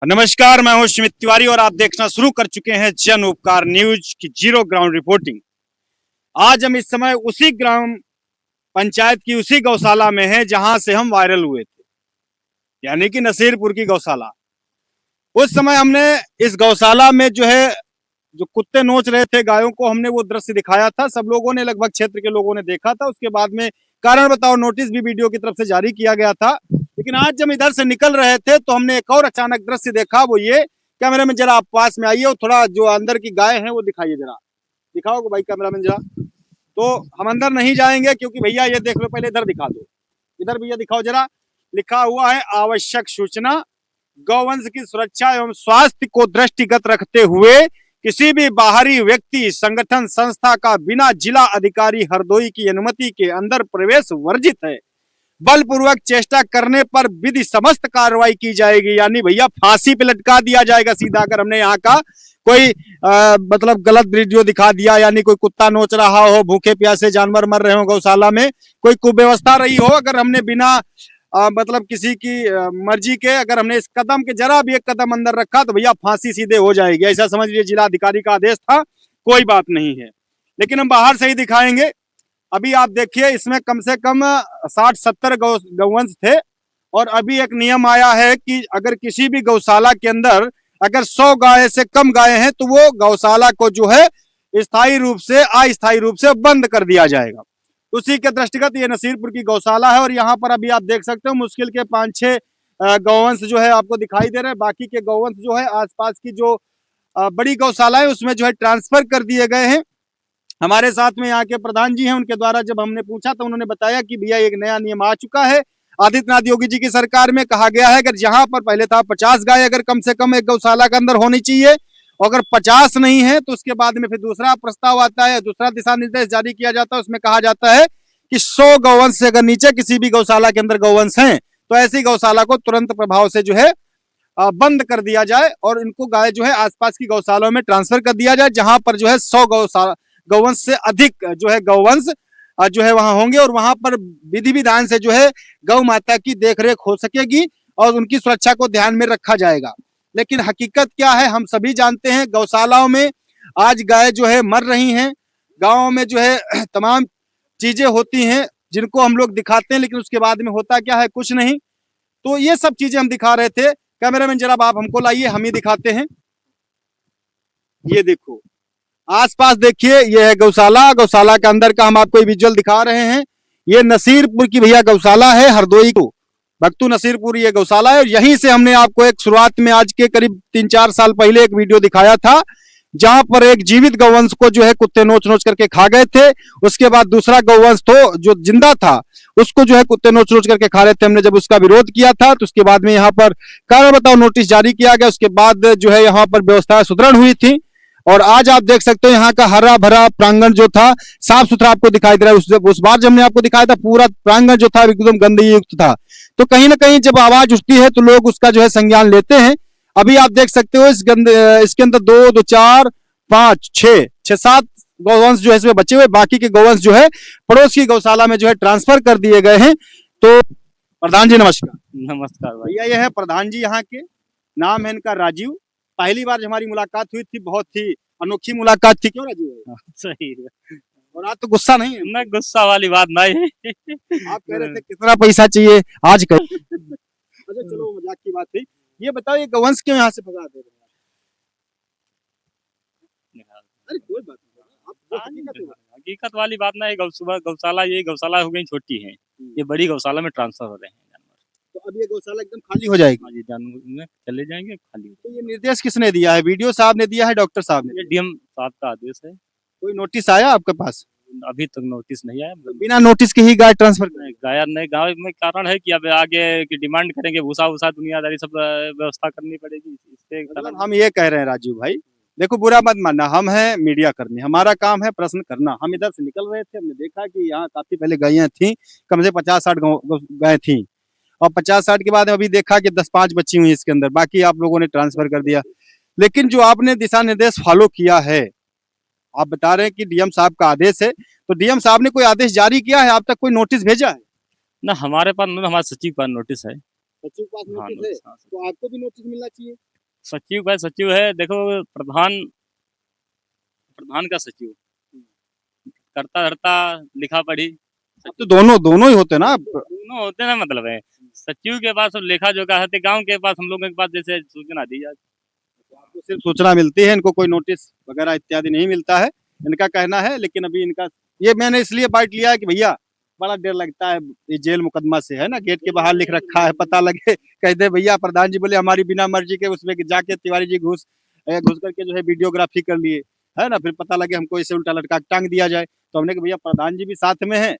नमस्कार, मैं हूं सुमित तिवारी और आप देखना शुरू कर चुके हैं जन उपकार न्यूज की जीरो ग्राउंड रिपोर्टिंग। आज हम इस समय उसी ग्राम पंचायत की उसी गौशाला में हैं जहां से हम वायरल हुए थे, यानी कि नसीरपुर की गौशाला। उस समय हमने इस गौशाला में जो कुत्ते नोच रहे थे गायों को, हमने वो दृश्य दिखाया था। सब लोगों ने, लगभग क्षेत्र के लोगों ने देखा था। उसके बाद में कारण बताओ नोटिस भी वीडियो की तरफ से जारी किया गया था। लेकिन आज जब इधर से निकल रहे थे तो हमने एक और अचानक दृश्य देखा। वो ये, कैमरे में जरा आप पास में आइए और थोड़ा जो अंदर की गाय है वो दिखाइए, जरा दिखाओगे भाई कैमरा में जरा। तो हम अंदर नहीं जाएंगे क्योंकि भैया ये देख लो, पहले इधर दिखा दो, इधर भैया दिखाओ जरा। लिखा हुआ है आवश्यक सूचना, गौवंश की सुरक्षा एवं स्वास्थ्य को दृष्टिगत रखते हुए किसी भी बाहरी व्यक्ति, संगठन, संस्था का बिना जिला अधिकारी हरदोई की अनुमति के अंदर प्रवेश वर्जित है। बलपूर्वक चेष्टा करने पर विधि समस्त कार्रवाई की जाएगी। यानी भैया फांसी पे लटका दिया जाएगा सीधा। अगर हमने यहाँ का कोई मतलब गलत वीडियो दिखा दिया, यानी कोई कुत्ता नोच रहा हो, भूखे प्यासे जानवर मर रहे हो गौशाला में, कोई कुव्यवस्था रही हो, अगर हमने बिना मतलब किसी की मर्जी के अगर हमने इस कदम के जरा भी एक कदम अंदर रखा तो भैया फांसी सीधे हो जाएगी। ऐसा समझ लीजिए जिला अधिकारी का आदेश था, कोई बात नहीं है। लेकिन हम बाहर से ही दिखाएंगे। अभी आप देखिए, इसमें कम से कम 60-70 गौवंश थे। और अभी एक नियम आया है कि अगर किसी भी गौशाला के अंदर अगर 100 गाय से कम गाय हैं तो वो गौशाला को जो है स्थायी रूप से, अस्थायी रूप से बंद कर दिया जाएगा। उसी के दृष्टिगत ये नसीरपुर की गौशाला है। और यहाँ पर अभी आप देख सकते हो मुश्किल के 5-6 गौवंश जो है आपको दिखाई दे रहे हैं। बाकी के गौवंश जो है आसपास की जो बड़ी गौशाला है उसमें जो है ट्रांसफर कर दिए गए हैं। हमारे साथ में यहाँ के प्रधान जी हैं, उनके द्वारा जब हमने पूछा तो उन्होंने बताया कि भैया एक नया नियम आ चुका है आदित्यनाथ योगी जी की सरकार में। कहा गया है अगर जहां पर पहले था 50 गाय अगर कम से कम एक गौशाला के अंदर होनी चाहिए, अगर 50 नहीं है तो उसके बाद में फिर दूसरा प्रस्ताव आता है, दूसरा दिशा निर्देश जारी किया जाता है। उसमें कहा जाता है कि 100 गौवंश से अगर नीचे किसी भी गौशाला के अंदर गौवंश हैं तो ऐसी गौशाला को तुरंत प्रभाव से जो है बंद कर दिया जाए और इनको गाय जो है आसपास की गौशालाओं में ट्रांसफर कर दिया जाए, जहां पर जो है 100 गौवंश से अधिक जो है गौवंश जो है वहां होंगे। और वहां पर विधि विधान से जो है गौ माता की देखरेख हो सकेगी और उनकी सुरक्षा को ध्यान में रखा जाएगा। लेकिन हकीकत क्या है हम सभी जानते हैं, गौशालाओं में आज गाय जो है मर रही हैं। गाँव में जो है तमाम चीजें होती हैं जिनको हम लोग दिखाते हैं, लेकिन उसके बाद में होता क्या है, कुछ नहीं। तो ये सब चीजें हम दिखा रहे थे। कैमरामैन जरा आप हमको लाइए, हम ही दिखाते हैं। ये देखो आसपास देखिए, ये है गौशाला। गौशाला के अंदर का हम आपको विजुअल दिखा रहे हैं। ये नसीरपुर की भैया गौशाला है, हरदोई को भक्तू नसीरपुर ये गौशाला है। और यहीं से हमने आपको एक शुरुआत में आज के करीब 3-4 साल पहले एक वीडियो दिखाया था जहां पर एक जीवित गौवंश को जो है कुत्ते नोच नोच करके खा गए थे। उसके बाद दूसरा गौवंश तो जो जिंदा था उसको जो है कुत्ते नोच नोच करके खा रहे थे। हमने जब उसका विरोध किया था तो उसके बाद में यहाँ पर कारण बताओ नोटिस जारी किया गया। उसके बाद जो है यहाँ पर व्यवस्था सुदृढ़ हुई थी। और आज आप देख सकते हो यहाँ का हरा भरा प्रांगण जो था साफ सुथरा आपको दिखाई दे रहा है। उस बार जब हमने आपको दिखाया था पूरा प्रांगण जो था एकदम गंदगी युक्त था। तो कहीं ना कहीं जब आवाज उठती है तो लोग उसका जो है संज्ञान लेते हैं। अभी आप देख सकते हो इसके अंदर 2, 2, 4, 5, 6, गौवंश जो है इसमें बचे हुए, बाकी के गौवंश जो है पड़ोस की गौशाला में जो है ट्रांसफर कर दिए गए हैं। तो प्रधान जी नमस्कार। नमस्कार भाई। भैया ये है प्रधान जी यहाँ के, नाम है इनका राजीव। पहली बार जब हमारी मुलाकात हुई थी बहुत ही अनोखी मुलाकात थी, क्यों राजीव? सही है। और आज तो गुस्सा नहीं है? मैं गुस्सा वाली बात नहीं। आप कह रहे थे कितना पैसा चाहिए आज कर। अच्छा चलो मजाक की बात थी। ये बताओ ये गौवंश क्यों यहाँ से भगा दे रहे हैं? अरे कोई बात नहीं, आप जो हकीकत है। हकीकत वाली बात नहीं। गौशाला ये गौशाला हो गई छोटी है, ये बड़ी गौशाला में ट्रांसफर हो रहे हैं जानवर। तो अब ये गौशाला एकदम खाली हो जाएगी? हाँ जी, जानवर में चले जाएंगे खाली। तो ये निर्देश किसने दिया है? वीडियो साहब ने दिया है, डॉक्टर साहब ने? ये डीएम साहब का आदेश है। कोई नोटिस आया आपके पास? अभी तक नोटिस नहीं आया। बिना नोटिस के ही गाय ट्रांसफर? गाय नहीं, गाँव में कारण है कि अब आगे की डिमांड करेंगे, भूसा भूसा दुनियादारी सब व्यवस्था करनी पड़ेगी। इसके मतलब हम ये कह रहे हैं राजू भाई, देखो बुरा मत मानना, हम हैं मीडिया कर्मी, हमारा काम है प्रश्न करना। हम इधर से निकल रहे थे, हमने देखा कि यहाँ काफी पहले गायें थी, कम से 50-60 गाय थी। और 50-60 के बाद अभी देखा कि 10-5 बची हुई इसके अंदर, बाकी आप लोगों ने ट्रांसफर कर दिया। लेकिन जो आपने दिशा निर्देश फॉलो किया है, आप बता रहे हैं कि डीएम साहब का आदेश है, तो डीएम साहब ने कोई आदेश जारी किया है? आप तक कोई नोटिस भेजा है? ना हमारे पास, हमारे सचिव का नोटिस है। सचिव के पास नोटिस है, तो आपको भी नोटिस मिलना चाहिए। सचिव है, देखो प्रधान प्रधान का सचिव करता धरता लिखा पढ़ी अब तो दोनों दोनों ही होते ना। दोनों होते ना, मतलब है सचिव के पास लेखा जोखा है, गांव के पास हम लोगों के पास जैसे सूचना दी जाती। आपको सिर्फ सूचना मिलती है, इनको कोई नोटिस वगैरह इत्यादि नहीं मिलता है, इनका कहना है। लेकिन अभी इनका ये मैंने इसलिए बाइट लिया है कि भैया बड़ा डर लगता है ये जेल मुकदमा से, है ना। गेट के बाहर लिख रखा है, पता लगे कह दे भैया प्रधान जी बोले हमारी बिना मर्जी के उसमें जाके तिवारी जी घुस करके जो है वीडियोग्राफी कर लिए, है ना। फिर पता लगे हमको इसे उल्टा लटका के टांग दिया जाए, तो हमने कहा भैया प्रधान जी भी साथ में है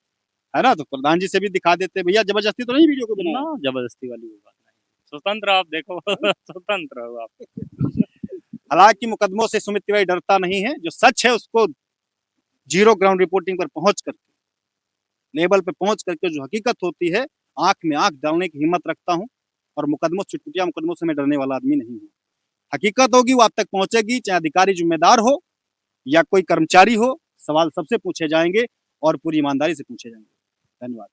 ना, तो प्रधान जी से भी दिखा देते भैया, जबरदस्ती तो नहीं वीडियो को ना बनाया। जबरदस्ती वाली कोई बात नहीं, स्वतंत्र आप देखो स्वतंत्र हो आप। हालांकि मुकदमों से सुमित तिवारी डरता नहीं है, जो सच है उसको जीरो ग्राउंड रिपोर्टिंग पर पहुंच करके, लेवल पे पहुंच करके जो हकीकत होती है आंख में आंख डालने की हिम्मत रखता हूं। और मुकदमों चुटपुटिया मुकदमों से मैं डरने वाला आदमी नहीं हूं। हकीकत होगी वो आप तक पहुंचेगी, चाहे अधिकारी जिम्मेदार हो या कोई कर्मचारी हो, सवाल सबसे पूछे जाएंगे और पूरी ईमानदारी से पूछे जाएंगे। धन्यवाद।